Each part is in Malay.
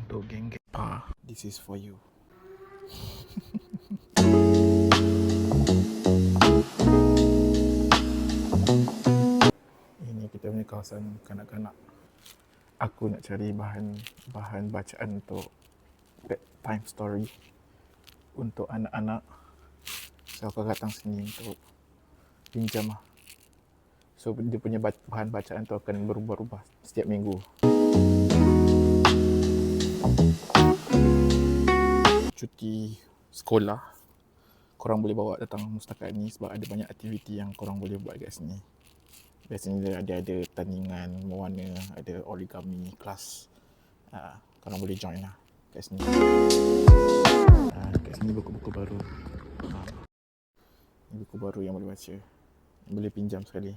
untuk geng-geng. This is for you. Ini kita punya kawasan kanak-kanak. Aku nak cari bahan bacaan untuk bedtime story untuk anak-anak. So aku datang sini untuk pinjam lah. So dia punya bahan bacaan tu akan berubah-ubah setiap minggu. Cuti sekolah, korang boleh bawa datang Mustakat ni sebab ada banyak aktiviti yang korang boleh buat kat sini. Biasanya dia ada tandingan mewarna, ada origami kelas. Korang boleh join lah kat sini. Kat sini buku-buku baru. Ini buku baru yang boleh baca. Boleh pinjam sekali.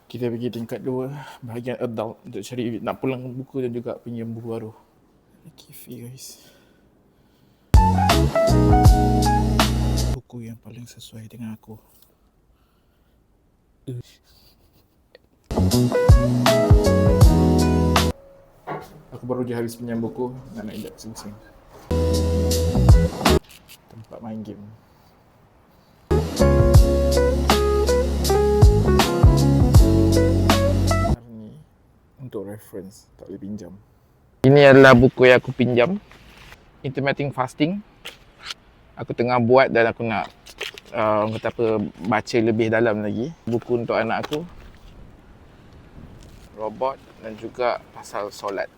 Kita pergi tingkat 2, bahagian adult, untuk cari nak pulang buku dan juga pinjam buku baru. Kifi guys. Buku yang paling sesuai dengan aku. Aku baru je habis pinjam buku, nak naik bising-bising. Tempat main game. Ni untuk reference, tak boleh pinjam. Ini adalah buku yang aku pinjam. Intermittent fasting. Aku tengah buat dan aku nak baca lebih dalam lagi. Buku untuk anak aku, robot dan juga pasal solat.